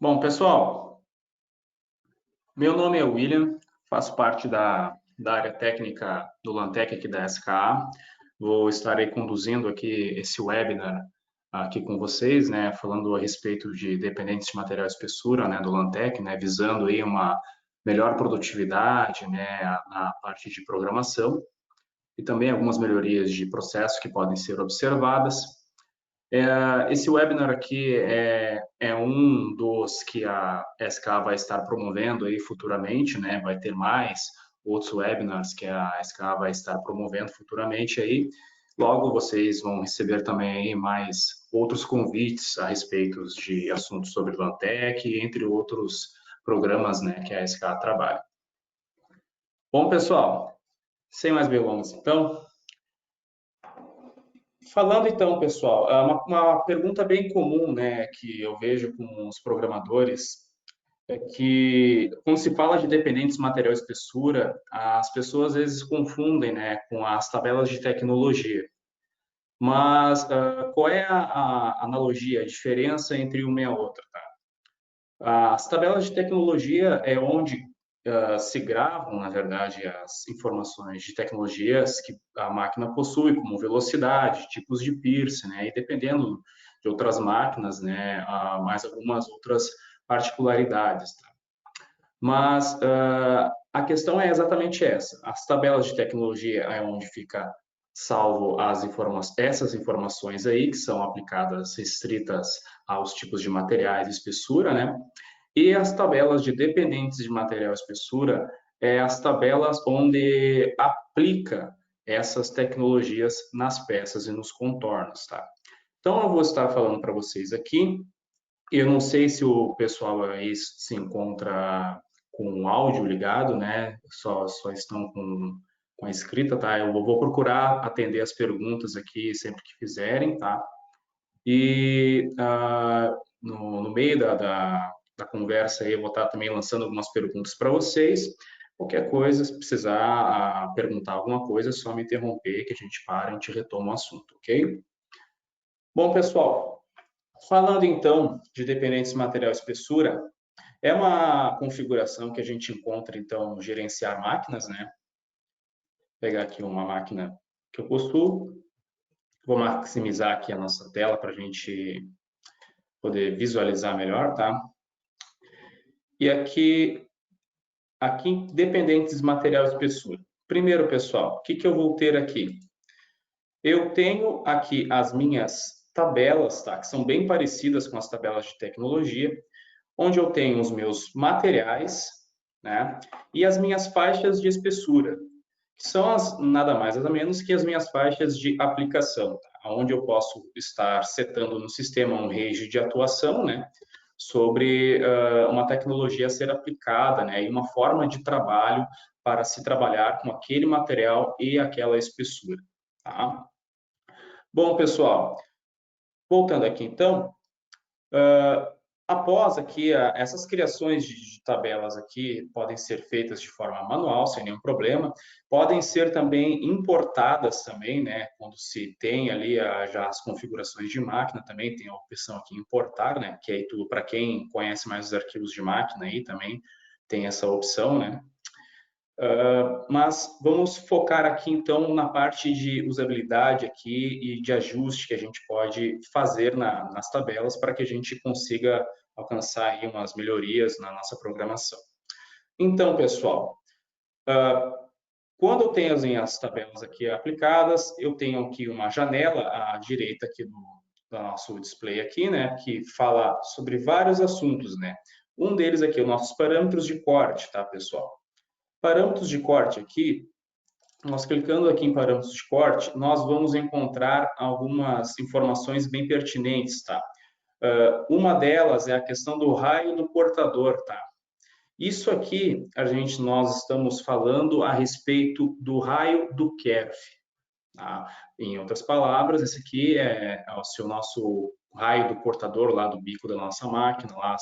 Bom, pessoal, meu nome é William, faço parte da área técnica do Lantec aqui da SKA. Vou estar aí conduzindo aqui esse webinar aqui com vocês, né, falando a respeito de dependentes de material espessura, né, do Lantec, né, visando aí uma melhor produtividade, né, na parte de programação e também algumas melhorias de processo que podem ser observadas. Esse webinar aqui é um dos que a SK vai estar promovendo aí futuramente, né? Vai ter mais outros webinars que a SK vai estar promovendo futuramente aí. Logo vocês vão receber também aí mais outros convites a respeito de assuntos sobre Lantec, entre outros programas, né, que a SK trabalha. Bom, pessoal, sem mais delongas, então, falando então, pessoal, é uma pergunta bem comum, né, que eu vejo com os programadores, é que quando se fala de dependentes material espessura, as pessoas às vezes confundem, né, com as tabelas de tecnologia. Mas qual é a analogia, a diferença entre uma e a outra, tá? As tabelas de tecnologia é onde se gravam, na verdade, as informações de tecnologias que a máquina possui, como velocidade, tipos de piercing, né? E dependendo de outras máquinas, né, mais algumas outras particularidades, tá? Mas a questão é exatamente essa. As tabelas de tecnologia é onde fica salvo essas informações aí, que são aplicadas, restritas aos tipos de materiais e espessura, né? E as tabelas de dependentes de material espessura é as tabelas onde aplica essas tecnologias nas peças e nos contornos, tá? Então, eu vou estar falando para vocês aqui. Eu não sei se o pessoal aí se encontra com o áudio ligado, né? Só estão com a escrita, tá? Eu vou procurar atender as perguntas aqui sempre que fizerem, tá? E no meio da conversa aí, eu vou estar também lançando algumas perguntas para vocês. Qualquer coisa, se precisar perguntar alguma coisa, é só me interromper que a gente para e a gente retoma o assunto, ok? Bom, pessoal, falando então de dependentes de material espessura, é uma configuração que a gente encontra, então, no gerenciar máquinas, né? Vou pegar aqui uma máquina que eu possuo, vou maximizar aqui a nossa tela para a gente poder visualizar melhor, tá? E aqui dependentes de material espessura. Primeiro, pessoal, o que eu vou ter aqui? Eu tenho aqui as minhas tabelas, tá? Que são bem parecidas com as tabelas de tecnologia, onde eu tenho os meus materiais, né? E as minhas faixas de espessura, que são nada mais nada menos que as minhas faixas de aplicação, tá? Onde eu posso estar setando no sistema um range de atuação, né? Sobre uma tecnologia a ser aplicada, né, e uma forma de trabalho para se trabalhar com aquele material e aquela espessura. Tá? Bom, pessoal, voltando aqui então, após aqui, essas criações de tabelas aqui podem ser feitas de forma manual, sem nenhum problema, podem ser também importadas também, né, quando se tem ali já as configurações de máquina, também tem a opção aqui importar, né, que aí tudo para quem conhece mais os arquivos de máquina aí também tem essa opção, né. Mas vamos focar aqui então na parte de usabilidade aqui e de ajuste que a gente pode fazer nas tabelas para que a gente consiga alcançar aí umas melhorias na nossa programação. Então, pessoal, quando eu tenho as minhas tabelas aqui aplicadas, eu tenho aqui uma janela à direita aqui do nosso display aqui, né, que fala sobre vários assuntos, né. Um deles aqui é os nossos parâmetros de corte, tá, pessoal? Parâmetros de corte aqui, nós clicando aqui em parâmetros de corte, nós vamos encontrar algumas informações bem pertinentes, tá? Uma delas é a questão do raio do portador, tá? Isso aqui, nós estamos falando a respeito do raio do kerf, tá? Em outras palavras, esse aqui é se o nosso raio do portador lá do bico da nossa máquina, lá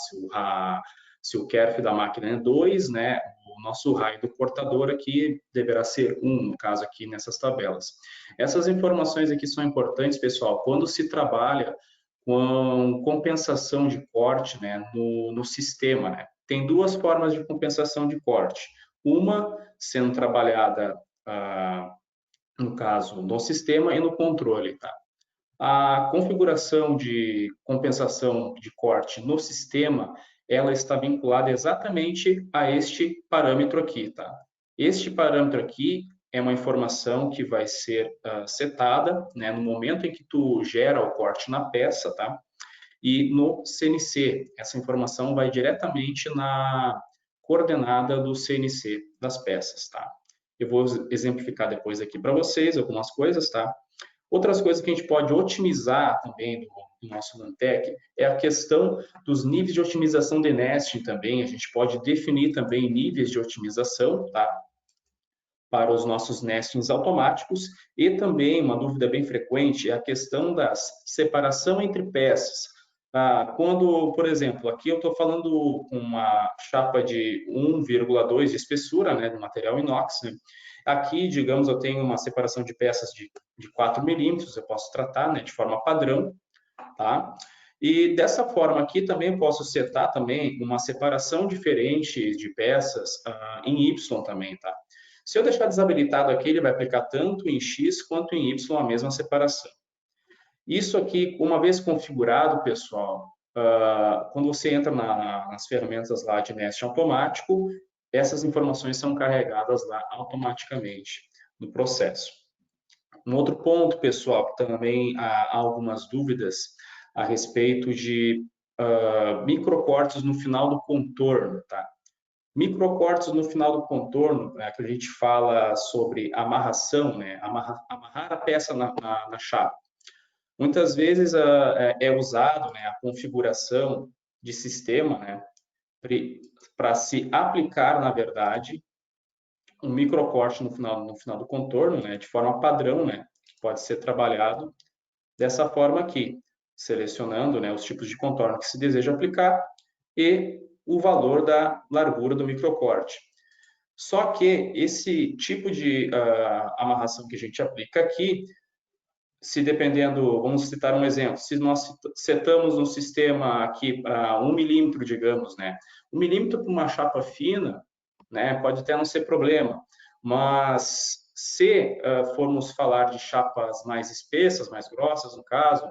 se o kerf da máquina é 2, né? O nosso raio do portador aqui deverá ser 1, no caso aqui nessas tabelas. Essas informações aqui são importantes, pessoal, quando se trabalha com compensação de corte, né, no sistema, né? Tem duas formas de compensação de corte. Uma sendo trabalhada, no caso, no sistema e no controle, tá? A configuração de compensação de corte no sistema, ela está vinculada exatamente a este parâmetro aqui, tá? Este parâmetro aqui é uma informação que vai ser setada, né, no momento em que tu gera o corte na peça, tá? E no CNC, essa informação vai diretamente na coordenada do CNC das peças, tá? Eu vou exemplificar depois aqui para vocês algumas coisas, tá? Outras coisas que a gente pode otimizar também do nosso Mantec é a questão dos níveis de otimização de nesting também. A gente pode definir também níveis de otimização, tá? Para os nossos nestings automáticos. E também uma dúvida bem frequente é a questão da separação entre peças. Quando, por exemplo, aqui eu estou falando com uma chapa de 1,2 de espessura, né, do material inox, né? Aqui, digamos, eu tenho uma separação de peças de 4 milímetros, eu posso tratar, né, de forma padrão, tá? E dessa forma aqui também eu posso setar também uma separação diferente de peças em Y também, tá? Se eu deixar desabilitado aqui, ele vai aplicar tanto em X quanto em Y a mesma separação. Isso aqui, uma vez configurado, pessoal, quando você entra nas ferramentas lá de nesting automático, essas informações são carregadas lá automaticamente no processo. Um outro ponto, pessoal, que também há algumas dúvidas a respeito de microcortes no final do contorno, tá? Microcortes no final do contorno, né, que a gente fala sobre amarração, né? Amarrar a peça na chapa. Muitas vezes é usado, né, a configuração de sistema, né, para se aplicar, na verdade, um microcorte no final do contorno, né, de forma padrão, né, que pode ser trabalhado dessa forma aqui, selecionando, né, os tipos de contorno que se deseja aplicar e o valor da largura do microcorte. Só que esse tipo de amarração que a gente aplica aqui, se dependendo, vamos citar um exemplo, se nós setamos um sistema aqui para 1 milímetro, digamos, né? 1 milímetro para uma chapa fina, né, pode até não ser problema, mas se formos falar de chapas mais espessas, mais grossas, no caso,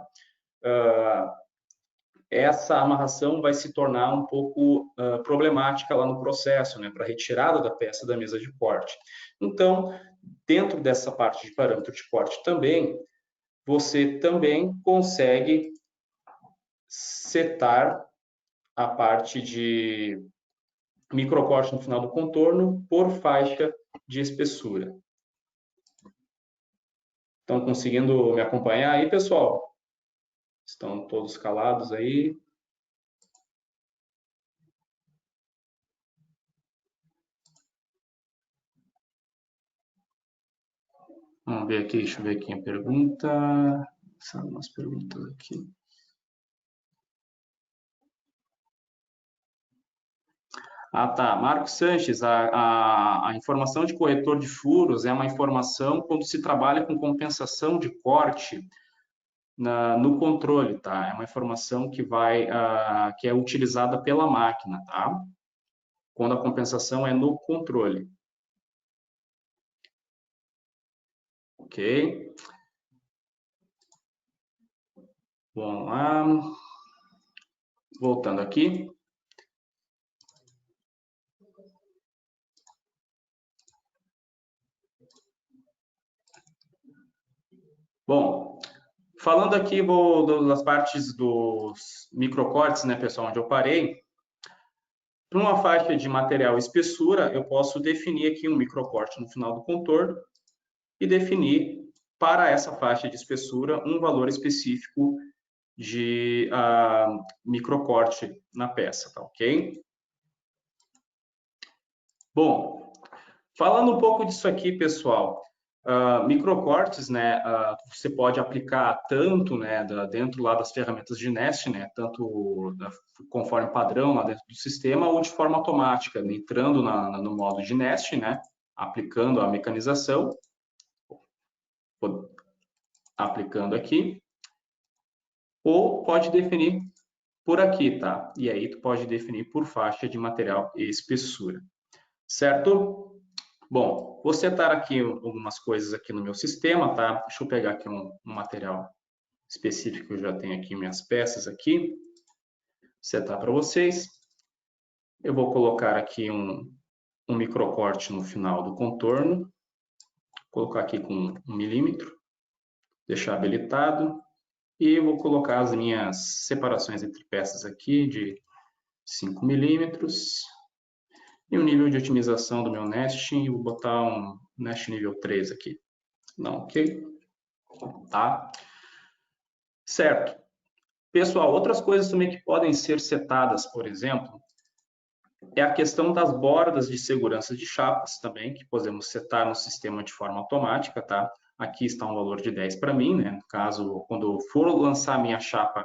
essa amarração vai se tornar um pouco problemática lá no processo, né, para retirada da peça da mesa de corte. Então, dentro dessa parte de parâmetro de corte também, você também consegue setar a parte de microcorte no final do contorno por faixa de espessura. Estão conseguindo me acompanhar aí, pessoal? Estão todos calados aí? Vamos ver aqui, deixa eu ver aqui a pergunta. São umas perguntas aqui. Tá. Marcos Sanches, a informação de corretor de furos é uma informação quando se trabalha com compensação de corte no controle, tá? É uma informação que é utilizada pela máquina, tá? Quando a compensação é no controle. Ok? Vamos lá. Voltando aqui. Bom, falando aqui das partes dos microcortes, né, pessoal, onde eu parei. Para uma faixa de material espessura, eu posso definir aqui um microcorte no final do contorno e definir para essa faixa de espessura um valor específico de microcorte na peça, tá ok? Bom, falando um pouco disso aqui, pessoal, microcortes, né, você pode aplicar tanto, né, dentro lá das ferramentas de nesting, né, tanto conforme padrão lá dentro do sistema ou de forma automática, né, entrando no modo de nesting, né, aplicando a mecanização, aplicando aqui, ou pode definir por aqui, tá? E aí tu pode definir por faixa de material e espessura, certo? Bom, vou setar aqui algumas coisas aqui no meu sistema, tá? Deixa eu pegar aqui um material específico, eu já tenho aqui minhas peças aqui, setar para vocês. Eu vou colocar aqui um microcorte no final do contorno, colocar aqui com 1 milímetro, deixar habilitado, e vou colocar as minhas separações entre peças aqui de 5 milímetros, e o nível de otimização do meu nesting, vou botar um nest nível 3 aqui. Não, ok? Tá? Certo. Pessoal, outras coisas também que podem ser setadas, por exemplo, é a questão das bordas de segurança de chapas também, que podemos setar no sistema de forma automática, tá? Aqui está um valor de 10 para mim, né? No caso, quando eu for lançar minha chapa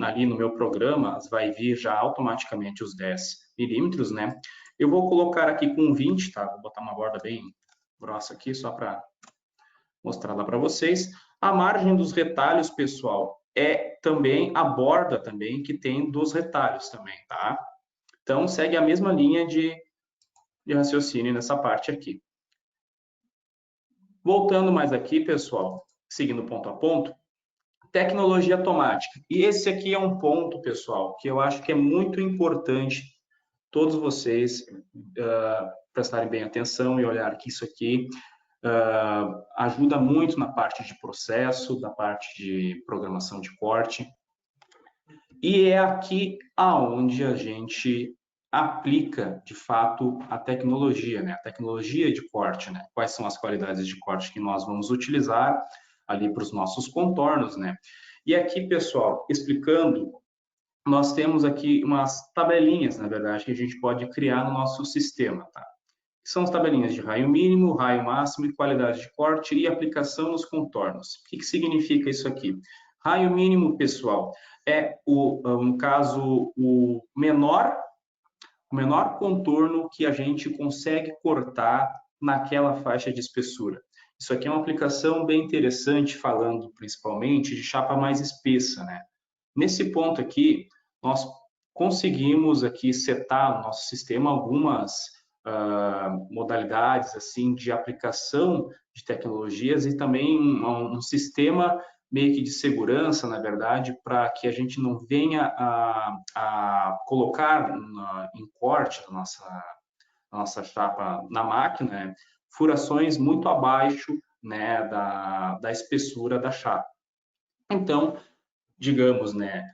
ali no meu programa, vai vir já automaticamente os 10 milímetros, né? Eu vou colocar aqui com 20, tá? Vou botar uma borda bem grossa aqui, só para mostrar lá para vocês. A margem dos retalhos, pessoal, é também a borda também que tem dos retalhos também, tá? Então, segue a mesma linha de raciocínio nessa parte aqui. Voltando mais aqui, pessoal, seguindo ponto a ponto, tecnologia automática. E esse aqui é um ponto, pessoal, que eu acho que é muito importante todos vocês prestarem bem atenção e olhar que isso aqui ajuda muito na parte de processo, da parte de programação de corte. E é aqui aonde a gente aplica, de fato, a tecnologia, né? A tecnologia de corte, né? Quais são as qualidades de corte que nós vamos utilizar ali para os nossos contornos, né? E aqui, pessoal, explicando, nós temos aqui umas tabelinhas, na verdade, que a gente pode criar no nosso sistema, tá? São as tabelinhas de raio mínimo, raio máximo e qualidade de corte e aplicação nos contornos. O que significa isso aqui? Raio mínimo, pessoal, é, no caso, o menor contorno que a gente consegue cortar naquela faixa de espessura. Isso aqui é uma aplicação bem interessante, falando principalmente de chapa mais espessa, né? Nesse ponto aqui, nós conseguimos aqui setar no nosso sistema algumas modalidades assim de aplicação de tecnologias e também um sistema meio que de segurança, na verdade, para que a gente não venha a colocar em corte da nossa chapa na máquina, né, furações muito abaixo, né, da espessura da chapa. Então, digamos, né,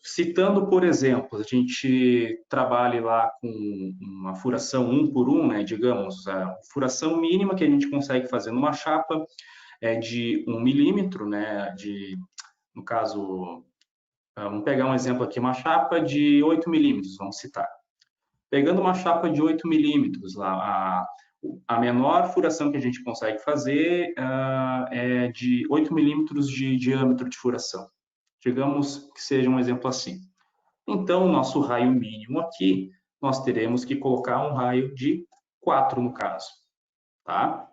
citando, por exemplo, a gente trabalha lá com uma furação 1 por 1, né, digamos, a furação mínima que a gente consegue fazer numa chapa é de 1 milímetro, né, no caso, vamos pegar um exemplo aqui, uma chapa de 8 milímetros, vamos citar. Pegando uma chapa de 8 milímetros, a menor furação que a gente consegue fazer é de 8 milímetros de diâmetro de furação. Digamos que seja um exemplo assim. Então, o nosso raio mínimo aqui, nós teremos que colocar um raio de 4 no caso, tá?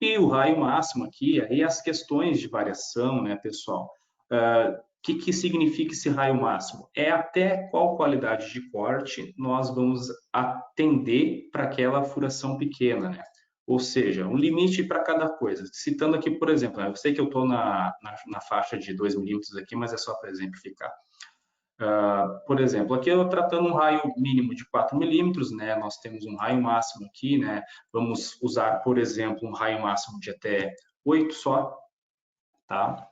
E o raio máximo aqui, aí as questões de variação, né, pessoal? O que significa esse raio máximo? É até qual qualidade de corte nós vamos atender para aquela furação pequena, né? Ou seja, um limite para cada coisa. Citando aqui, por exemplo, eu sei que eu estou na faixa de 2 milímetros aqui, mas é só para exemplificar. Por exemplo, aqui eu tratando um raio mínimo de 4 milímetros, né? Nós temos um raio máximo aqui, né? Vamos usar, por exemplo, um raio máximo de até 8 só, tá?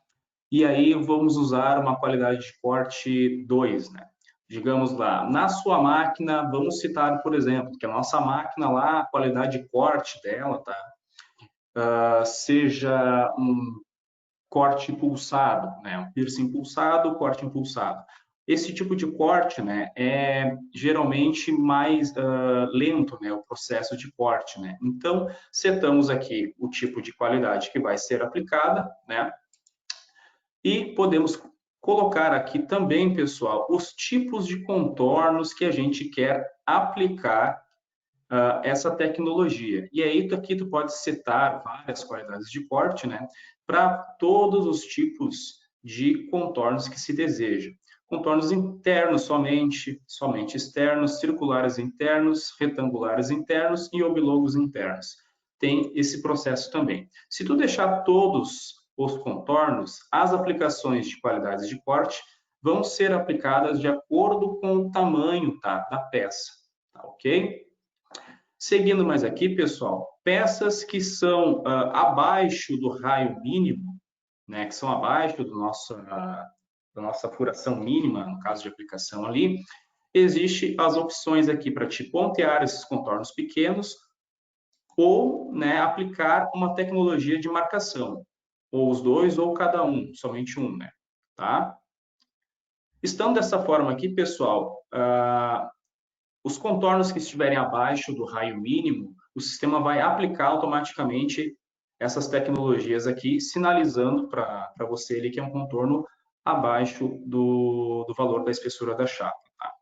E aí vamos usar uma qualidade de corte 2, né? Digamos lá, na sua máquina, vamos citar, por exemplo, que a nossa máquina lá, a qualidade de corte dela, tá? Seja um corte pulsado, né? Um piercing pulsado, corte impulsado. Esse tipo de corte, né, é geralmente mais lento, né, o processo de corte, né? Então, setamos aqui o tipo de qualidade que vai ser aplicada, né? E podemos colocar aqui também, pessoal, os tipos de contornos que a gente quer aplicar essa tecnologia. E aí aqui tu pode setar várias qualidades de corte, né, para todos os tipos de contornos que se deseja. Contornos internos somente, somente externos, circulares internos, retangulares internos e oblongos internos. Tem esse processo também. Se tu deixar todos os contornos, as aplicações de qualidades de corte vão ser aplicadas de acordo com o tamanho, tá, da peça, tá, ok? Seguindo mais aqui, pessoal, peças que são abaixo do raio mínimo, né, que são abaixo da nossa furação mínima, no caso de aplicação ali, existe as opções aqui para te pontear esses contornos pequenos ou, né, aplicar uma tecnologia de marcação, ou os dois ou cada um, somente um, né, tá? Estando dessa forma aqui, pessoal, os contornos que estiverem abaixo do raio mínimo, o sistema vai aplicar automaticamente essas tecnologias aqui, sinalizando para você ali que é um contorno abaixo do valor da espessura da chapa. Tá?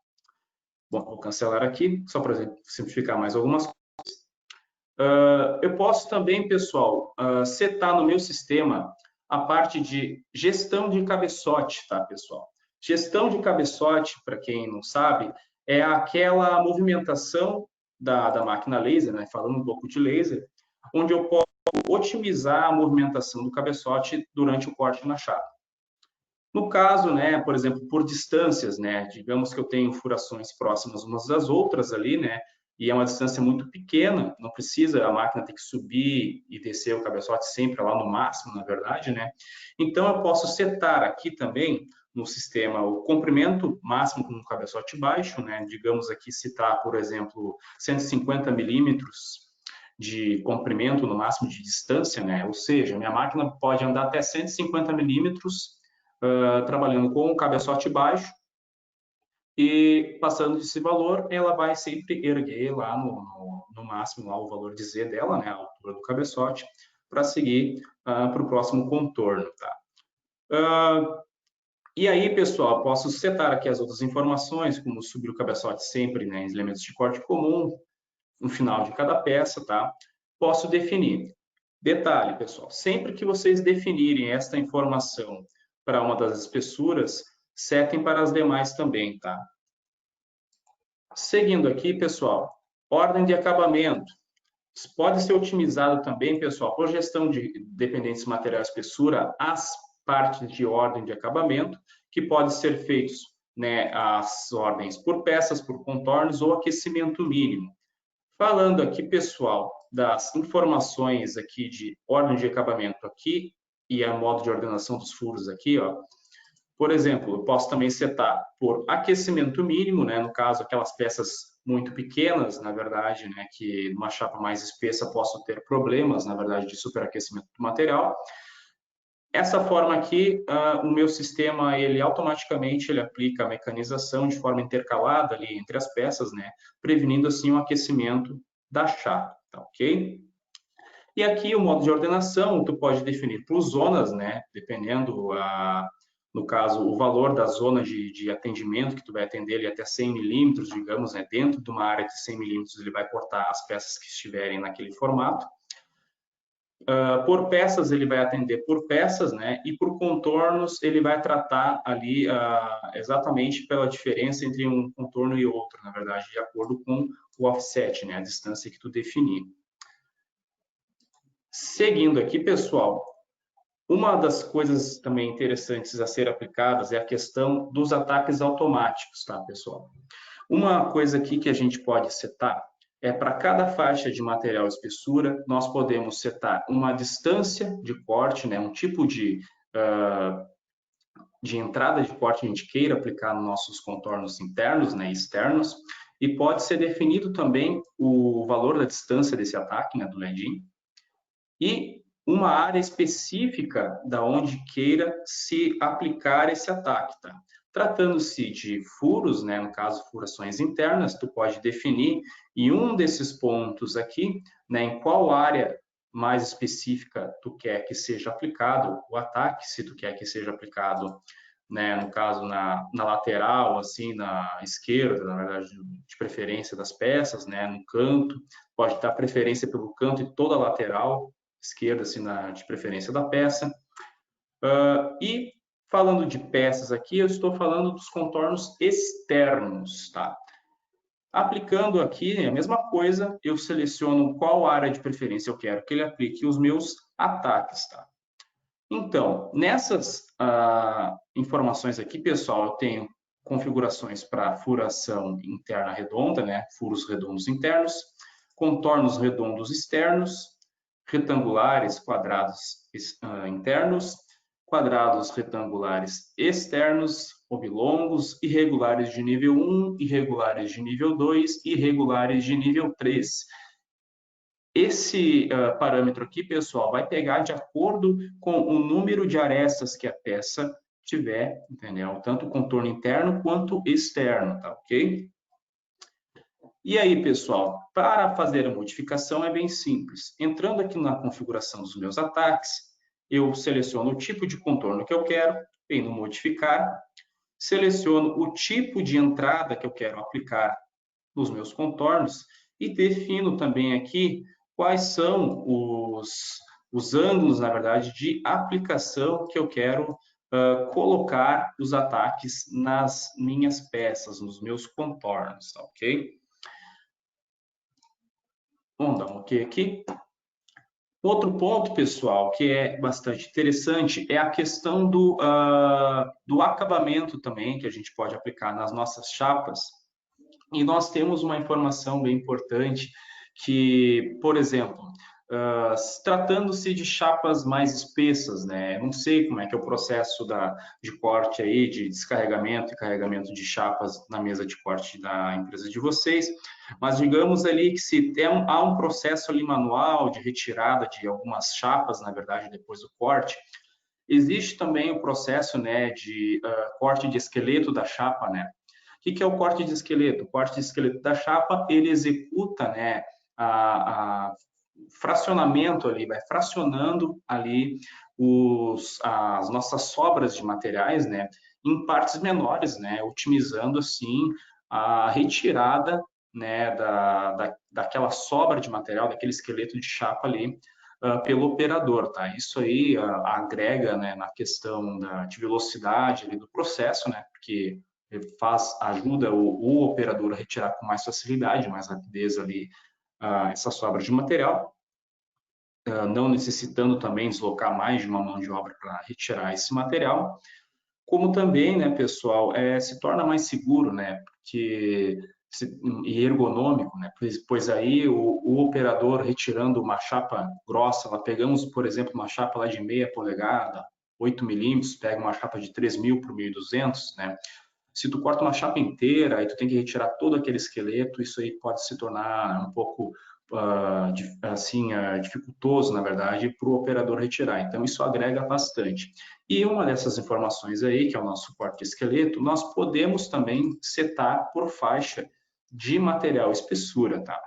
Bom, vou cancelar aqui, só para simplificar mais algumas coisas. Eu posso também, pessoal, setar no meu sistema a parte de gestão de cabeçote, tá, pessoal? Gestão de cabeçote, para quem não sabe, é aquela movimentação da máquina laser, né? Falando um pouco de laser, onde eu posso otimizar a movimentação do cabeçote durante o corte na chapa. No caso, né, por exemplo, por distâncias, né, digamos que eu tenho furações próximas umas das outras ali, né, e é uma distância muito pequena, não precisa a máquina ter que subir e descer o cabeçote sempre lá no máximo, na verdade, né? Então eu posso setar aqui também no sistema o comprimento máximo com o cabeçote baixo, né? Digamos aqui citar, por exemplo, 150 milímetros de comprimento no máximo de distância, né? Ou seja, minha máquina pode andar até 150 milímetros trabalhando com o cabeçote baixo e passando desse valor, ela vai sempre erguer lá no máximo lá o valor de Z dela, né, a altura do cabeçote, para seguir para o próximo contorno, tá? E aí, pessoal, posso setar aqui as outras informações, como subir o cabeçote sempre, né, em elementos de corte comum, no final de cada peça, tá? Posso definir. Detalhe, pessoal, sempre que vocês definirem esta informação para uma das espessuras, setem para as demais também, tá? Seguindo aqui, pessoal, ordem de acabamento. Pode ser otimizado também, pessoal, por gestão de dependentes material espessura, as partes de ordem de acabamento, que pode ser feitos, né, as ordens por peças, por contornos ou aquecimento mínimo. Falando aqui, pessoal, das informações aqui de ordem de acabamento aqui e a modo de ordenação dos furos aqui, ó. Por exemplo, eu posso também setar por aquecimento mínimo, né? No caso, aquelas peças muito pequenas, na verdade, né? Que numa chapa mais espessa posso ter problemas, na verdade, de superaquecimento do material. Essa forma aqui, o meu sistema, ele automaticamente ele aplica a mecanização de forma intercalada ali entre as peças, né? Prevenindo assim o aquecimento da chapa, tá ok? E aqui o modo de ordenação, tu pode definir por zonas, né? Dependendo, no caso, o valor da zona de atendimento que tu vai atender ele até 100 milímetros, digamos, né? Dentro de uma área de 100 milímetros, ele vai cortar as peças que estiverem naquele formato. Por peças, ele vai atender por peças, né? E por contornos, ele vai tratar ali exatamente pela diferença entre um contorno e outro, na verdade, de acordo com o offset, né? A distância que tu definir. Seguindo aqui, pessoal, uma das coisas também interessantes a ser aplicadas é a questão dos ataques automáticos, tá, pessoal? Uma coisa aqui que a gente pode setar é para cada faixa de material espessura, nós podemos setar uma distância de corte, né, um tipo de entrada de corte que a gente queira aplicar nos nossos contornos internos, né, externos, e pode ser definido também o valor da distância desse ataque, né, do LEDIN, e uma área específica da onde queira se aplicar esse ataque, tá? Tratando-se de furos, né, no caso furações internas, tu pode definir em um desses pontos aqui, né, em qual área mais específica tu quer que seja aplicado o ataque, se tu quer que seja aplicado, né, no caso na lateral, assim, na esquerda, na verdade, de preferência das peças, né, no canto, pode dar preferência pelo canto e toda a lateral esquerda, assim, de preferência da peça. E Falando de peças aqui, eu estou falando dos contornos externos, tá? Aplicando aqui a mesma coisa, eu seleciono qual área de preferência eu quero que ele aplique os meus ataques, tá? Então, nessas informações aqui, pessoal, eu tenho configurações para furação interna redonda, né? Furos redondos internos, contornos redondos externos, retangulares, quadrados internos, quadrados retangulares externos, oblongos, irregulares de nível 1, irregulares de nível 2, irregulares de nível 3. Esse parâmetro aqui, pessoal, vai pegar de acordo com o número de arestas que a peça tiver, entendeu? Tanto o contorno interno quanto externo, tá ok? E aí, pessoal, para fazer a modificação é bem simples. Entrando aqui na configuração dos meus ataques, eu seleciono o tipo de contorno que eu quero, venho no modificar, seleciono o tipo de entrada que eu quero aplicar nos meus contornos e defino também aqui quais são os ângulos, na verdade, de aplicação que eu quero colocar os ataques nas minhas peças, nos meus contornos, tá ok? Vamos dar um ok aqui. Outro ponto, pessoal, que é bastante interessante é a questão do acabamento também, que a gente pode aplicar nas nossas chapas. E nós temos uma informação bem importante que, por exemplo, tratando-se de chapas mais espessas, né? Não sei como é que é o processo de corte aí, de descarregamento e carregamento de chapas na mesa de corte da empresa de vocês, mas digamos ali que se há um processo ali manual de retirada de algumas chapas, na verdade, depois do corte, existe também o processo, né, de corte de esqueleto da chapa, né? O que é o corte de esqueleto? O corte de esqueleto da chapa, ele executa, né, a fracionamento ali, vai fracionando ali as nossas sobras de materiais, né, em partes menores, né, otimizando assim a retirada, né, daquela sobra de material, daquele esqueleto de chapa ali, pelo operador, tá? Isso aí agrega, né, na questão de velocidade ali do processo, né, porque ajuda o operador a retirar com mais facilidade, mais rapidez ali essa sobra de material, não necessitando também deslocar mais de uma mão de obra para retirar esse material, como também, né, pessoal, se torna mais seguro, né, porque e ergonômico, né, pois aí o operador retirando uma chapa grossa, lá pegamos, por exemplo, uma chapa lá de meia polegada, 8 milímetros, pega uma chapa de 3.000 por 1.200, né, se tu corta uma chapa inteira e tu tem que retirar todo aquele esqueleto, isso aí pode se tornar um pouco assim dificultoso, na verdade, para o operador retirar. Então isso agrega bastante. E uma dessas informações aí, que é o nosso corte de esqueleto, nós podemos também setar por faixa de material espessura, tá?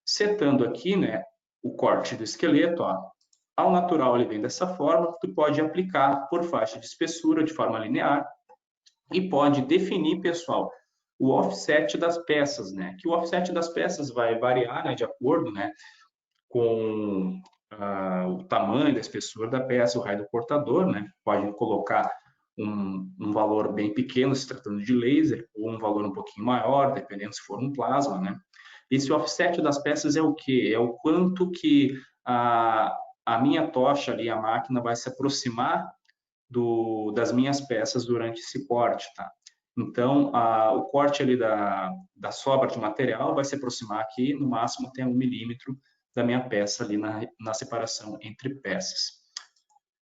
Setando aqui, né, o corte do esqueleto, ó, ao natural ele vem dessa forma, tu pode aplicar por faixa de espessura de forma linear, e pode definir, pessoal, o offset das peças, né? Que o offset das peças vai variar, né, de acordo, né, com o tamanho da espessura da peça, o raio do cortador, né? Pode colocar um valor bem pequeno, se tratando de laser, ou um valor um pouquinho maior, dependendo se for um plasma, né? Esse offset das peças é o quê? É o quanto que a minha tocha ali, a máquina, vai se aproximar das minhas peças durante esse corte, tá? Então, o corte ali da sobra de material vai se aproximar aqui, no máximo até 1 milímetro da minha peça ali na separação entre peças.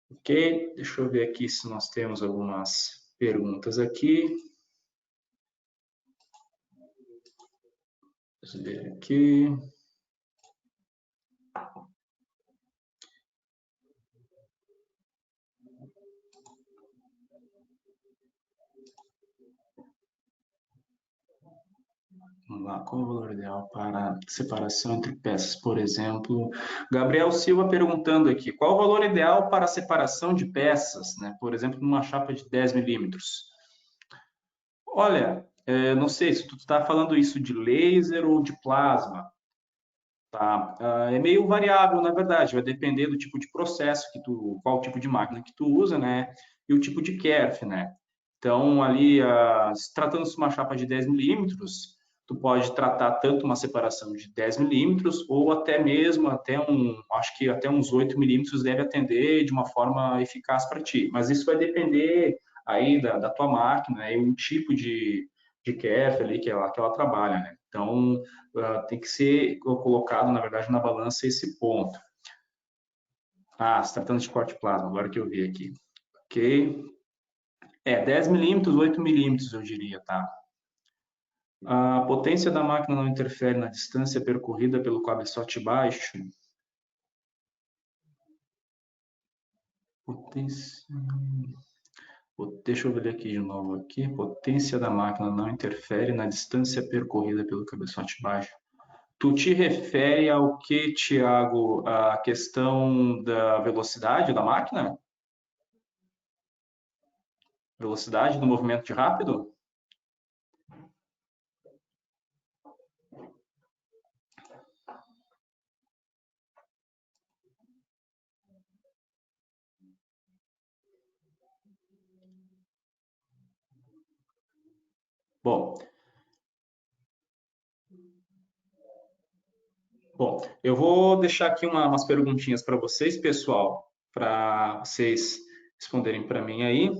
Ok? Deixa eu ver aqui se nós temos algumas perguntas aqui. Deixa eu ver aqui. Vamos lá, qual é o valor ideal para separação entre peças, por exemplo? Gabriel Silva perguntando aqui, qual o valor ideal para separação de peças, né? Por exemplo, numa chapa de 10 milímetros? Olha, não sei se tu está falando isso de laser ou de plasma, tá? É meio variável, na verdade, vai depender do tipo de processo qual tipo de máquina que tu usa, né? e o tipo de kerf, né? Então, ali, tratando-se de uma chapa de 10 milímetros, tu pode tratar tanto uma separação de 10 milímetros ou até mesmo acho que até uns 8 milímetros deve atender de uma forma eficaz para ti. Mas isso vai depender aí da tua máquina, né, e o tipo de kerf ali que ela trabalha, né? Então, tem que ser colocado, na verdade, na balança esse ponto. Se tratando de corte plasma, agora que eu vi aqui. Ok. 10 milímetros, 8 milímetros, eu diria, tá? A potência da máquina não interfere na distância percorrida pelo cabeçote baixo. Potência... Deixa eu ver aqui de novo aqui. Potência da máquina não interfere na distância percorrida pelo cabeçote baixo. Tu te refere ao que, Tiago? A questão da velocidade da máquina? Velocidade do movimento de rápido? Bom, eu vou deixar aqui umas perguntinhas para vocês, pessoal, para vocês responderem para mim aí,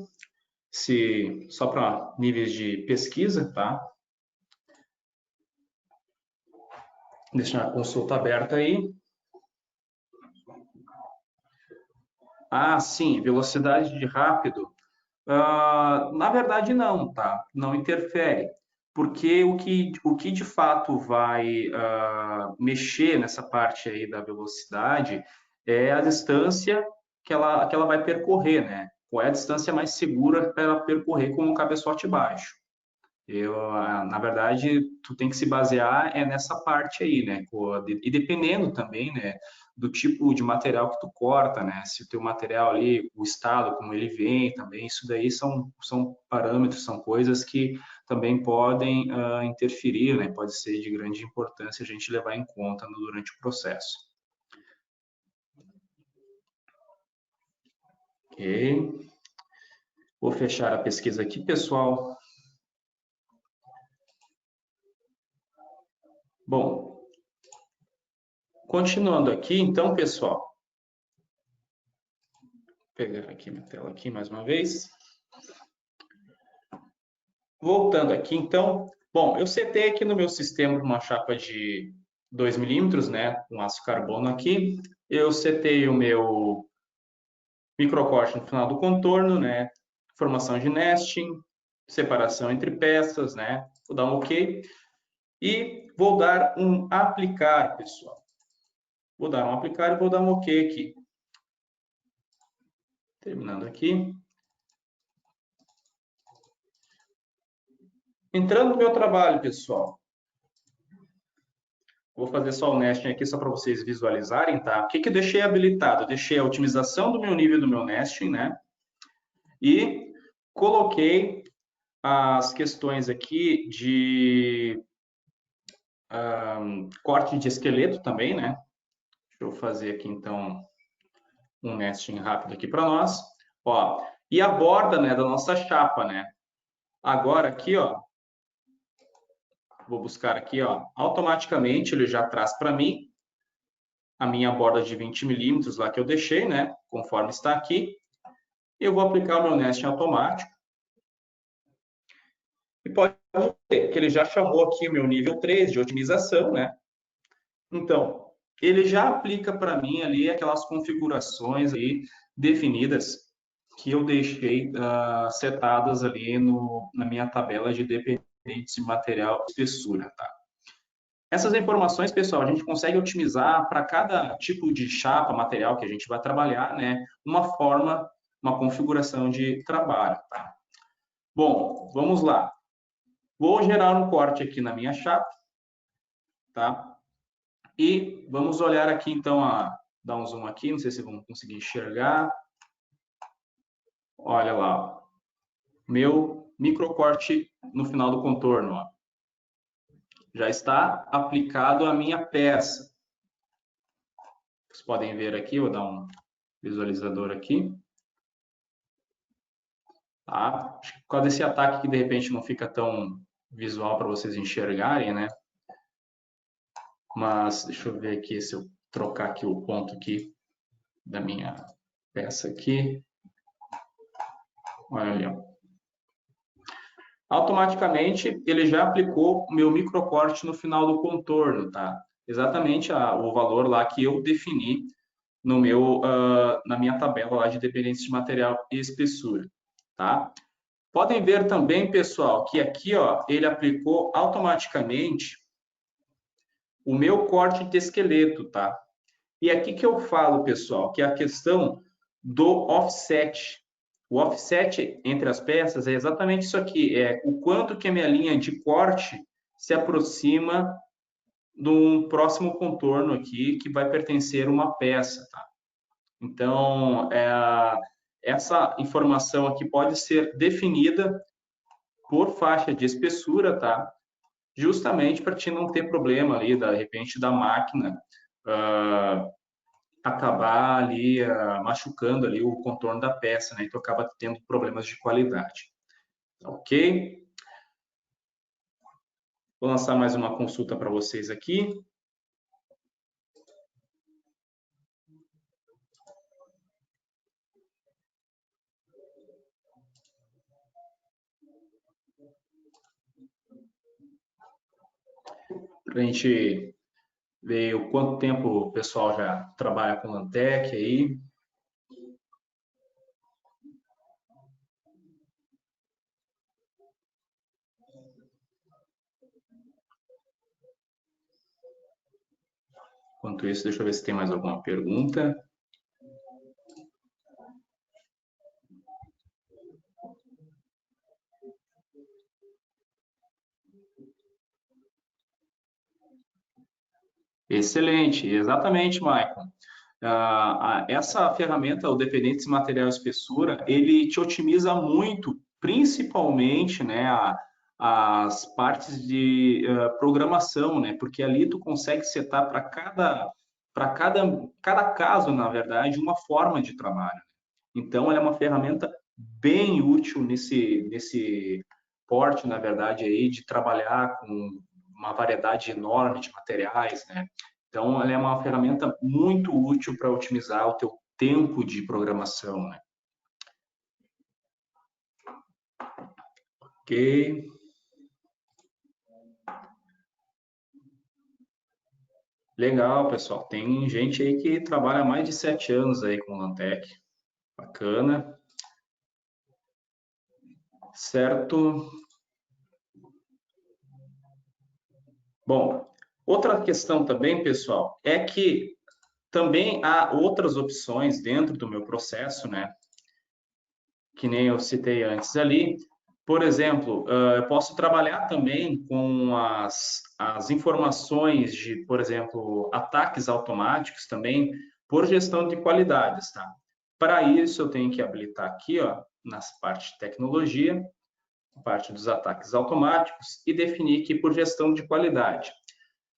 só para níveis de pesquisa, tá? Deixar a consulta aberta aí. Sim, velocidade de rápido. Na verdade, não, tá? Não interfere, porque o que de fato vai mexer nessa parte aí da velocidade é a distância que ela vai percorrer, né? Qual é a distância mais segura para ela percorrer com o cabeçote baixo? Na verdade, tu tem que se basear nessa parte aí, né? E dependendo também, né, do tipo de material que tu corta, né? Se o teu material ali, o estado como ele vem também, isso daí são parâmetros, são coisas que também podem interferir, né? Pode ser de grande importância a gente levar em conta durante o processo. Ok. Vou fechar a pesquisa aqui, pessoal. Bom, continuando aqui, então, pessoal, pegar aqui minha tela aqui mais uma vez. Voltando aqui, então, bom, eu setei aqui no meu sistema uma chapa de 2 milímetros, né, um aço carbono aqui. Eu setei o meu microcorte no final do contorno, né, formação de nesting, separação entre peças, né, vou dar um OK. E vou dar um aplicar, pessoal. Vou dar um aplicar e vou dar um OK aqui. Terminando aqui. Entrando no meu trabalho, pessoal. Vou fazer só o nesting aqui só para vocês visualizarem, tá? O que eu deixei habilitado? Eu deixei a otimização do meu nível do meu nesting, né? E coloquei as questões aqui de corte de esqueleto também, né? Deixa eu fazer aqui, então, um nesting rápido aqui para nós. Ó, e a borda, né, da nossa chapa, né? Agora aqui, ó, vou buscar aqui, ó, automaticamente ele já traz para mim a minha borda de 20 milímetros lá que eu deixei, né? Conforme está aqui. Eu vou aplicar o meu nesting automático. E pode ver que ele já chamou aqui o meu nível 3 de otimização, né? Então, ele já aplica para mim ali aquelas configurações aí definidas que eu deixei setadas ali na minha tabela de dependentes de material e espessura, tá? Essas informações, pessoal, a gente consegue otimizar para cada tipo de chapa, material que a gente vai trabalhar, né? Uma configuração de trabalho, tá? Bom, vamos lá. Vou gerar um corte aqui na minha chapa, tá? E vamos olhar aqui, então, dar um zoom aqui, não sei se vamos conseguir enxergar. Olha lá, meu microcorte no final do contorno, ó. Já está aplicado a minha peça. Vocês podem ver aqui, vou dar um visualizador aqui. tá? Acho que por causa desse ataque que de repente não fica tão visual para vocês enxergarem, né? Mas deixa eu ver aqui se eu trocar aqui o ponto aqui da minha peça aqui. Olha ali, ó. Automaticamente ele já aplicou o meu microcorte no final do contorno, tá? Exatamente o valor lá que eu defini no meu, na minha tabela lá de dependência de material e espessura, tá? Podem ver também, pessoal, que aqui, ó, ele aplicou automaticamente o meu corte de esqueleto, tá? E aqui que eu falo, pessoal, que é a questão do offset. O offset entre as peças é exatamente isso aqui, é o quanto que a minha linha de corte se aproxima do próximo contorno aqui que vai pertencer a uma peça, tá? Então, essa informação aqui pode ser definida por faixa de espessura, tá? Justamente para te não ter problema ali, de repente, da máquina acabar ali machucando ali o contorno da peça, né? Então acaba tendo problemas de qualidade. Ok? Vou lançar mais uma consulta para vocês aqui. Para a gente ver o quanto tempo o pessoal já trabalha com Lantec aí. Enquanto isso, deixa eu ver se tem mais alguma pergunta. Excelente, exatamente, Michael. Essa ferramenta, o Dependentes Material Espessura, ele te otimiza muito, principalmente, né, as partes de programação, né, porque ali tu consegue setar cada caso, na verdade, uma forma de trabalho. Então, ela é uma ferramenta bem útil nesse porte, na verdade, aí, de trabalhar com uma variedade enorme de materiais, né? Então, ela é uma ferramenta muito útil para otimizar o teu tempo de programação, né? Ok. Legal, pessoal. Tem gente aí que trabalha há mais de 7 anos aí com o Lantec. Bacana. Certo. Bom, outra questão também, pessoal, é que também há outras opções dentro do meu processo, né? Que nem eu citei antes ali. Por exemplo, eu posso trabalhar também com as informações de, por exemplo, ataques automáticos também por gestão de qualidades, tá? Para isso, eu tenho que habilitar aqui, ó, na parte de tecnologia, a parte dos ataques automáticos e definir aqui por gestão de qualidade. O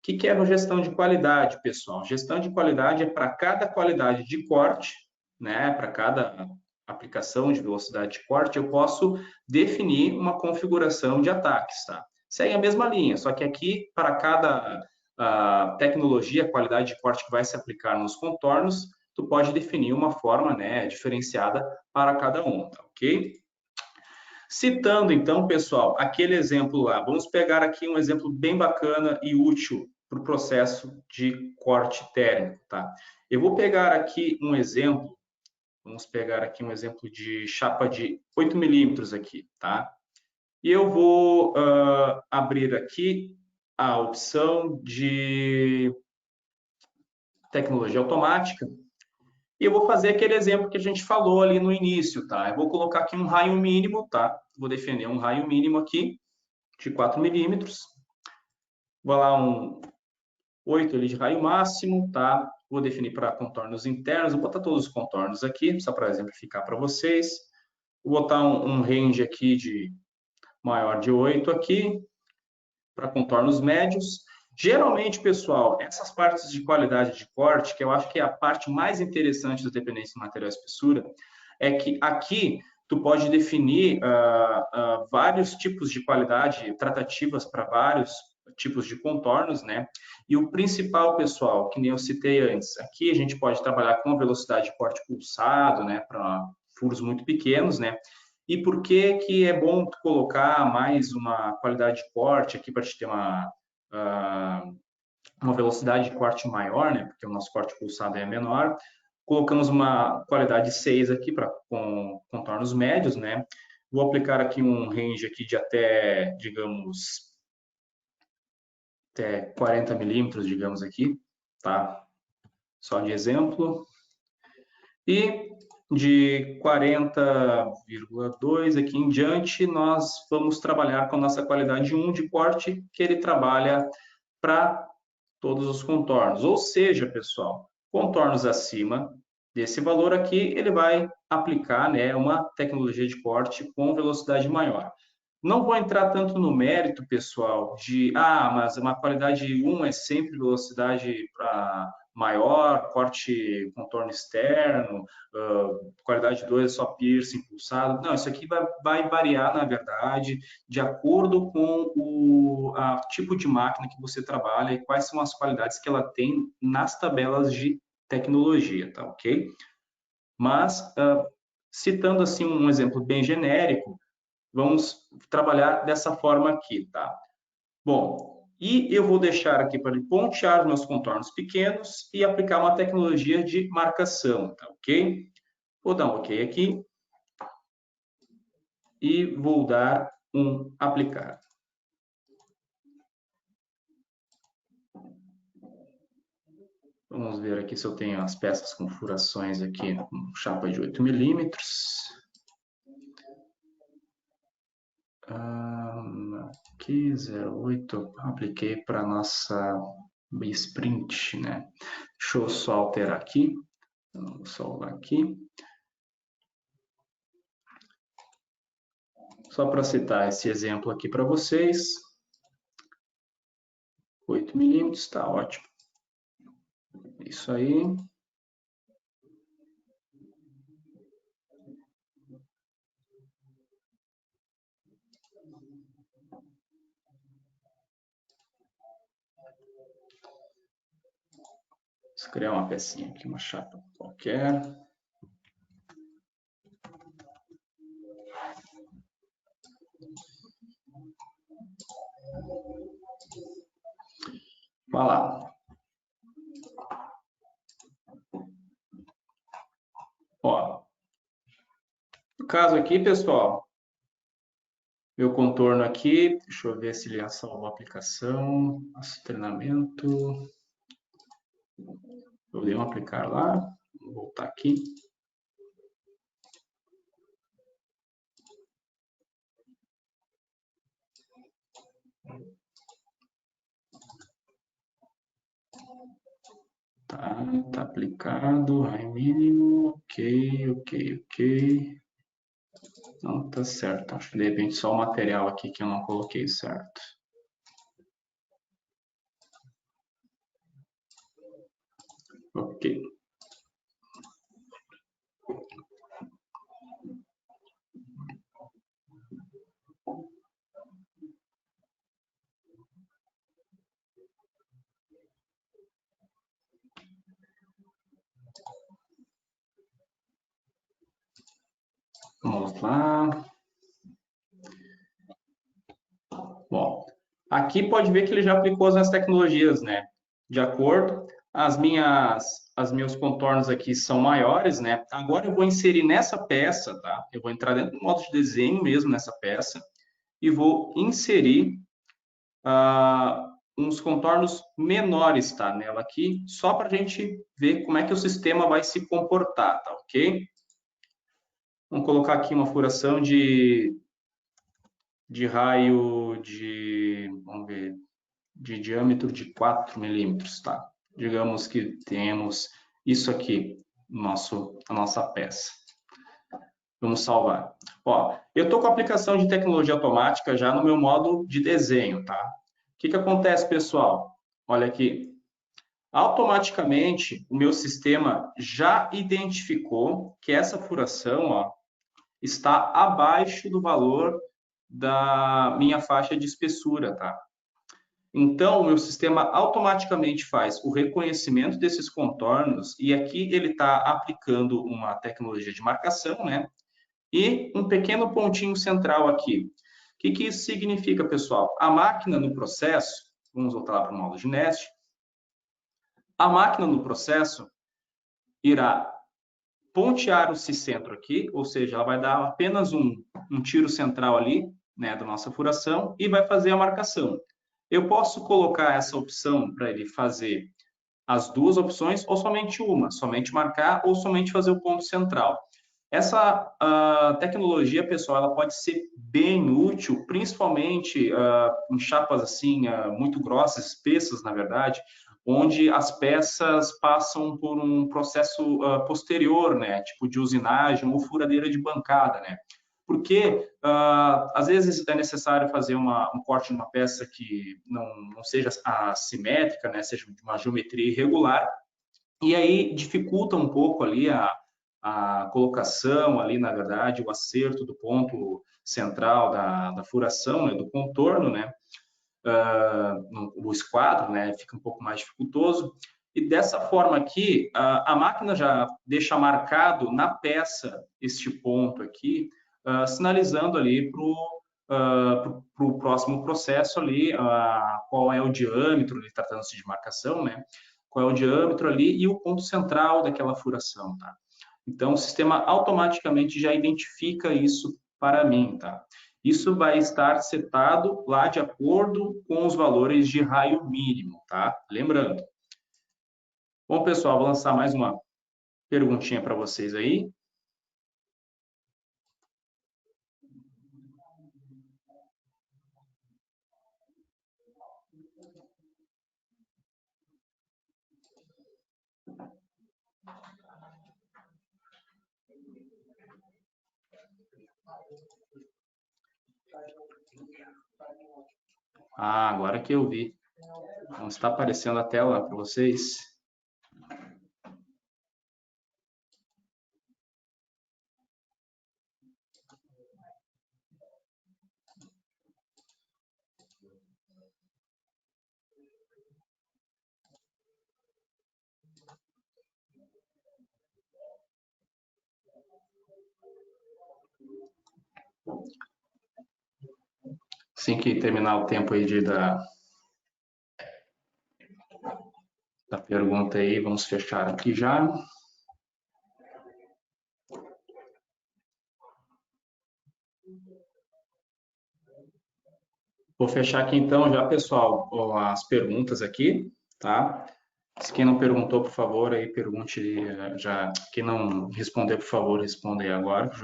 que é a gestão de qualidade, pessoal? Gestão de qualidade é para cada qualidade de corte, né? Para cada aplicação de velocidade de corte, eu posso definir uma configuração de ataques, tá? Segue a mesma linha, só que aqui, para cada tecnologia, qualidade de corte que vai se aplicar nos contornos, tu pode definir uma forma, né, diferenciada para cada um, tá ok? Citando, então, pessoal, aquele exemplo lá, vamos pegar aqui um exemplo bem bacana e útil para o processo de corte térmico, tá? Eu vou pegar aqui um exemplo, vamos pegar aqui um exemplo de chapa de 8 milímetros aqui, tá? E eu vou abrir aqui a opção de tecnologia automática e eu vou fazer aquele exemplo que a gente falou ali no início, tá? Eu vou colocar aqui um raio mínimo, tá? Vou definir um raio mínimo aqui de 4 milímetros. Vou lá um 8 ali de raio máximo, tá? Vou definir para contornos internos, vou botar todos os contornos aqui, só para exemplificar para vocês. Vou botar um range aqui de maior de 8 aqui, para contornos médios. Geralmente, pessoal, essas partes de qualidade de corte, que eu acho que é a parte mais interessante do dependência de material e espessura, é que aqui tu pode definir vários tipos de qualidade, tratativas para vários tipos de contornos, né? E o principal, pessoal, que nem eu citei antes, aqui a gente pode trabalhar com a velocidade de corte pulsado, né? Para furos muito pequenos, né? E por que que é bom colocar mais uma qualidade de corte aqui para te ter uma velocidade de corte maior, né? Porque o nosso corte pulsado é menor. Colocamos uma qualidade 6 aqui para com contornos médios, né? Vou aplicar aqui um range aqui de até, digamos, até 40 milímetros, digamos aqui, tá? Só de exemplo. E de 40,2 aqui em diante, nós vamos trabalhar com a nossa qualidade 1 de corte, que ele trabalha para todos os contornos. Ou seja, pessoal, contornos acima desse valor aqui, ele vai aplicar, né, uma tecnologia de corte com velocidade maior. Não vou entrar tanto no mérito, pessoal, mas uma qualidade 1 é sempre velocidade maior, corte contorno externo, qualidade 2 é só piercing pulsado. Não, isso aqui vai variar, na verdade, de acordo com o tipo de máquina que você trabalha e quais são as qualidades que ela tem nas tabelas de tecnologia, tá ok? Mas, citando assim um exemplo bem genérico, vamos trabalhar dessa forma aqui, tá? Bom, e eu vou deixar aqui para pontear meus contornos pequenos e aplicar uma tecnologia de marcação, tá ok? Vou dar um ok aqui e vou dar um aplicar. Vamos ver aqui se eu tenho as peças com furações aqui com chapa de 8 milímetros. Aqui, 0,8, apliquei para nossa sprint, né? Deixa eu só alterar aqui. Vou salvar aqui. Só para citar esse exemplo aqui para vocês. 8 milímetros, tá ótimo. Isso aí. Vou criar uma pecinha aqui, uma chapa qualquer. Vai lá. Ó, no caso aqui, pessoal, meu contorno aqui, deixa eu ver se ele já salvou a aplicação, nosso treinamento. Eu dei um aplicar lá, vou voltar aqui. Tá aplicado, raio mínimo, ok. Não, tá certo. Acho que de repente só o material aqui que eu não coloquei certo. Ok. Vamos lá. Bom, aqui pode ver que ele já aplicou as tecnologias, né? De acordo, as meus contornos aqui são maiores, né? Agora eu vou inserir nessa peça, tá? Eu vou entrar dentro do modo de desenho mesmo nessa peça e vou inserir uns contornos menores, tá? Nela aqui, só para a gente ver como é que o sistema vai se comportar, tá? Ok? Vamos colocar aqui uma furação de raio de, vamos ver, de diâmetro de 4 milímetros, tá? Digamos que temos isso aqui, a nossa peça. Vamos salvar. Ó, eu estou com a aplicação de tecnologia automática já no meu modo de desenho, tá? O que acontece, pessoal? Olha aqui. Automaticamente, o meu sistema já identificou que essa furação, ó, está abaixo do valor da minha faixa de espessura, tá? Então, o meu sistema automaticamente faz o reconhecimento desses contornos e aqui ele está aplicando uma tecnologia de marcação, né? E um pequeno pontinho central aqui. O que que isso significa, pessoal? A máquina no processo, vamos voltar lá para o módulo de Nest, a máquina no processo irá pontear o centro aqui, ou seja, ela vai dar apenas um tiro central ali, né, da nossa furação e vai fazer a marcação. Eu posso colocar essa opção para ele fazer as duas opções ou somente uma, somente marcar ou somente fazer o ponto central. Essa tecnologia, pessoal, ela pode ser bem útil, principalmente em chapas assim muito grossas, espessas, na verdade, onde as peças passam por um processo posterior, né, tipo de usinagem ou furadeira de bancada, né? Porque às vezes é necessário fazer um corte de uma peça que não seja assimétrica, né, seja de uma geometria irregular, e aí dificulta um pouco ali a colocação ali, na verdade, o acerto do ponto central da furação, né, do contorno, né, o esquadro, né, fica um pouco mais dificultoso. E dessa forma aqui, a máquina já deixa marcado na peça este ponto aqui, sinalizando ali para o próximo processo ali, qual é o diâmetro, tratando-se de marcação, né? Qual é o diâmetro ali e o ponto central daquela furação, tá? Então, o sistema automaticamente já identifica isso para mim, tá? Isso vai estar setado lá de acordo com os valores de raio mínimo, tá? Lembrando. Bom, pessoal, vou lançar mais uma perguntinha para vocês aí. Ah, agora que eu vi. Não está aparecendo a tela para vocês? Assim que terminar o tempo aí da pergunta aí, vamos fechar aqui já. Vou fechar aqui então já, pessoal, as perguntas aqui, tá? Se quem não perguntou, por favor, aí pergunte já. Quem não respondeu, por favor, responda aí agora, que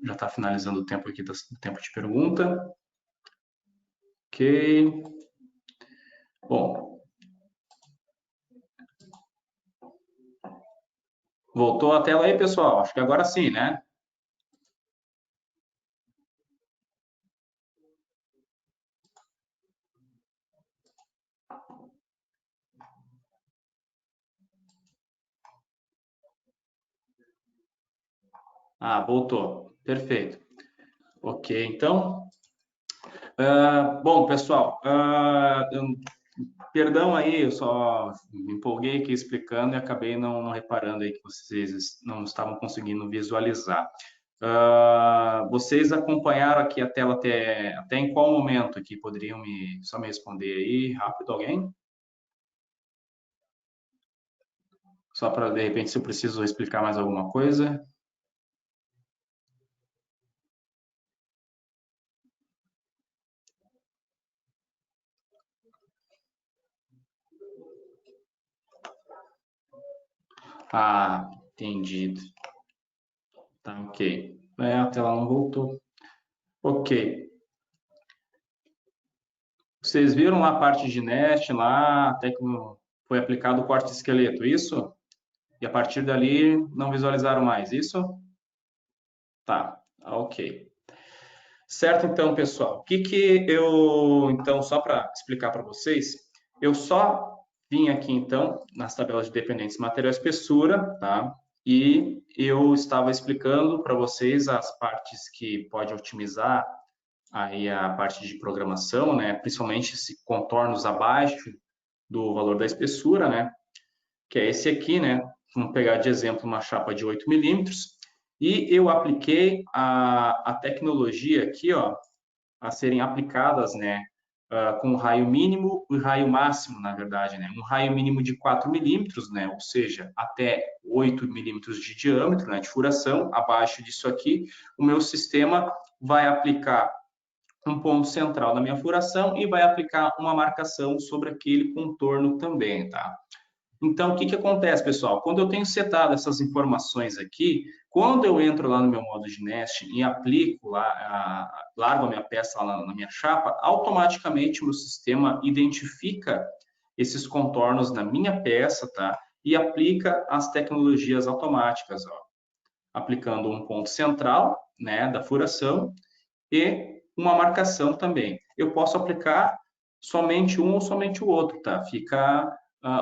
já está finalizando o tempo aqui do tempo de pergunta. Ok. Bom, voltou a tela aí, pessoal? Acho que agora sim, né? Ah, voltou. Perfeito. Ok, então. Bom, pessoal, perdão aí, eu só me empolguei aqui explicando e acabei não reparando aí que vocês não estavam conseguindo visualizar. Vocês acompanharam aqui a tela até em qual momento aqui? Poderiam só me responder aí rápido, alguém? Só para, de repente, se eu preciso explicar mais alguma coisa. Ah, entendido. Tá, ok. A tela não voltou. Ok. Vocês viram lá a parte de Nest, lá, até que foi aplicado o corte de esqueleto, isso? E a partir dali não visualizaram mais, isso? Tá, ok. Certo, então, pessoal. O que que eu, então, só para explicar para vocês, eu só vim aqui, então, nas tabelas de dependentes material e espessura, tá? e eu estava explicando para vocês as partes que pode otimizar aí a parte de programação, né? Principalmente se contornos abaixo do valor da espessura, né? Que é esse aqui, né? Vamos pegar de exemplo uma chapa de 8 milímetros e eu apliquei a tecnologia aqui, ó, a serem aplicadas, né? Com raio mínimo e raio máximo, na verdade, né? Um raio mínimo de 4 milímetros, né? Ou seja, até 8 milímetros de diâmetro, né? De furação. Abaixo disso aqui, o meu sistema vai aplicar um ponto central na minha furação e vai aplicar uma marcação sobre aquele contorno também, tá? Então, o que que acontece, pessoal? Quando eu tenho setado essas informações aqui, quando eu entro lá no meu modo de nesting e aplico lá, largo a minha peça lá na minha chapa, automaticamente o meu sistema identifica esses contornos na minha peça, tá? E aplica as tecnologias automáticas, ó, aplicando um ponto central, né, da furação e uma marcação também. Eu posso aplicar somente um ou somente o outro, tá? Fica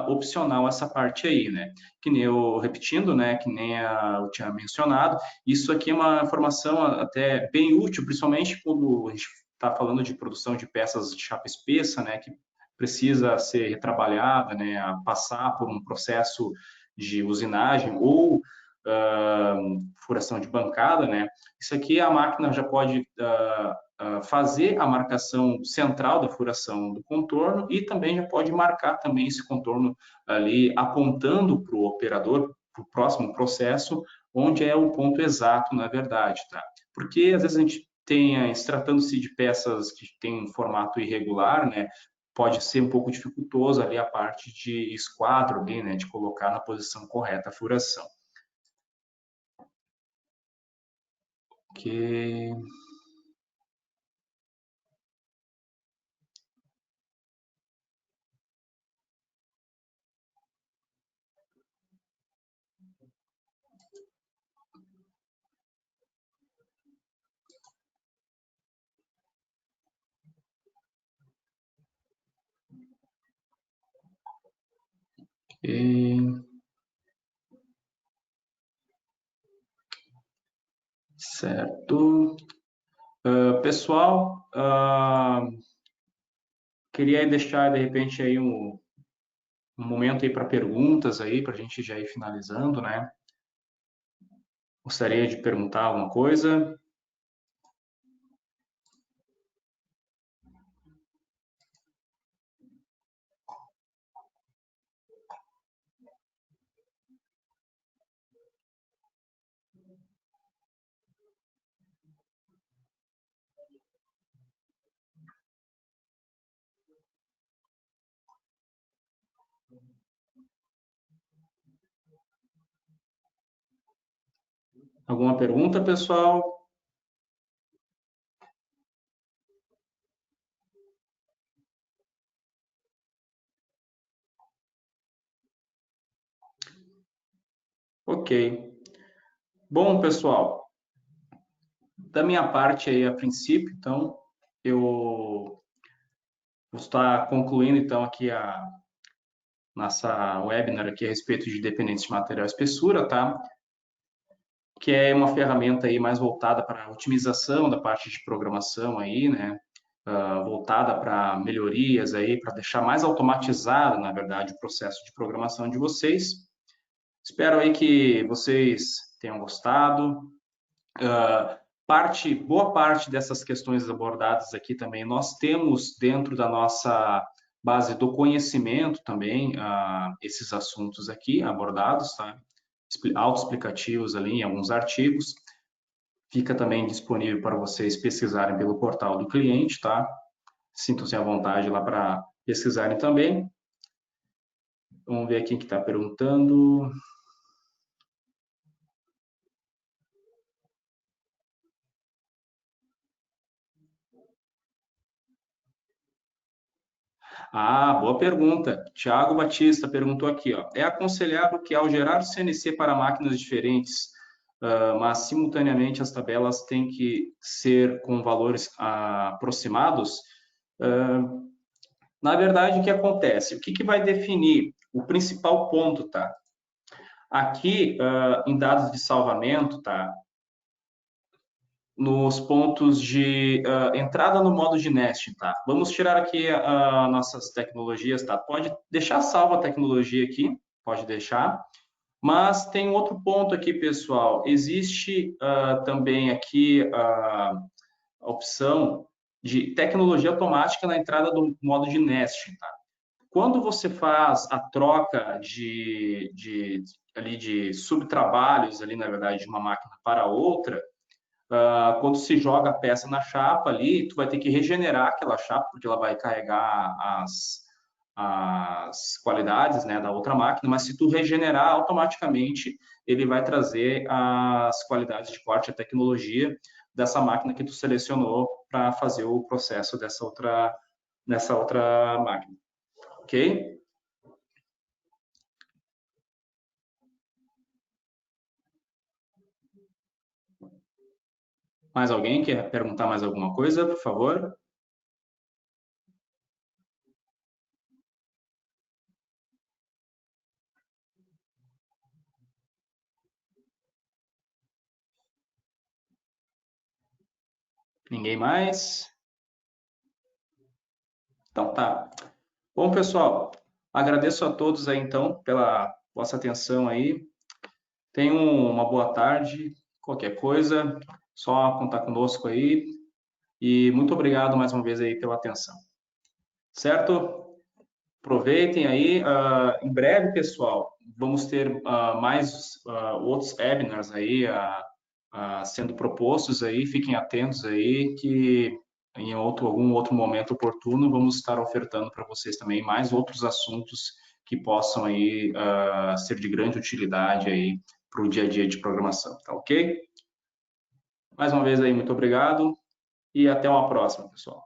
opcional essa parte aí, né? Que nem eu repetindo, né? Que nem eu tinha mencionado, isso aqui é uma informação até bem útil, principalmente quando a gente está falando de produção de peças de chapa espessa, né? Que precisa ser retrabalhada, né? A passar por um processo de usinagem ou furação de bancada, né? Isso aqui a máquina já pode fazer a marcação central da furação do contorno e também já pode marcar também esse contorno ali apontando para o operador, para o próximo processo, onde é o ponto exato, na verdade, tá? Porque às vezes a gente tem, tratando-se de peças que têm um formato irregular, né? Pode ser um pouco dificultoso ali a parte de esquadro ali, né? De colocar na posição correta a furação. Ok. Certo. Pessoal, queria deixar de repente aí um momento aí para perguntas aí, para a gente já ir finalizando, né? Gostaria de perguntar alguma coisa? Alguma pergunta, pessoal? Ok. Bom, pessoal, da minha parte aí a princípio, então, eu vou estar concluindo então aqui a nossa webinar aqui a respeito de dependentes de material e espessura, tá? Que é uma ferramenta aí mais voltada para a otimização da parte de programação aí, né? Voltada para melhorias aí, para deixar mais automatizado, na verdade, o processo de programação de vocês. Espero aí que vocês tenham gostado. Boa parte dessas questões abordadas aqui também nós temos dentro da nossa base do conhecimento também esses assuntos aqui abordados, tá? Autoexplicativos ali em alguns artigos. Fica também disponível para vocês pesquisarem pelo portal do cliente, tá? Sintam-se à vontade lá para pesquisarem também. Vamos ver aqui quem está perguntando. Boa pergunta. Tiago Batista perguntou aqui, ó. É aconselhável que ao gerar o CNC para máquinas diferentes, mas simultaneamente as tabelas têm que ser com valores aproximados? Na verdade, o que acontece? O que vai definir o principal ponto, tá? Aqui, em dados de salvamento, tá? Nos pontos de entrada no modo de nesting, tá? Vamos tirar aqui nossas tecnologias, tá? Pode deixar salva a tecnologia aqui, pode deixar. Mas tem um outro ponto aqui, pessoal. Existe também aqui a opção de tecnologia automática na entrada do modo de nesting, tá? Quando você faz a troca ali de subtrabalhos, ali, na verdade, de uma máquina para outra, quando se joga a peça na chapa ali, tu vai ter que regenerar aquela chapa, porque ela vai carregar as qualidades, né, da outra máquina, mas se tu regenerar automaticamente, ele vai trazer as qualidades de corte, a tecnologia dessa máquina que tu selecionou para fazer o processo nessa outra máquina, ok? Mais alguém quer perguntar mais alguma coisa, por favor? Ninguém mais? Então tá. Bom, pessoal, agradeço a todos aí então pela vossa atenção aí. Tenham uma boa tarde. Qualquer coisa, só contar conosco aí. E muito obrigado mais uma vez aí pela atenção. Certo? Aproveitem aí. Em breve, pessoal, vamos ter mais outros webinars aí sendo propostos aí. Fiquem atentos aí que em algum outro momento oportuno vamos estar ofertando para vocês também mais outros assuntos que possam aí ser de grande utilidade aí para o dia a dia de programação, tá ok? Mais uma vez aí, muito obrigado e até uma próxima, pessoal.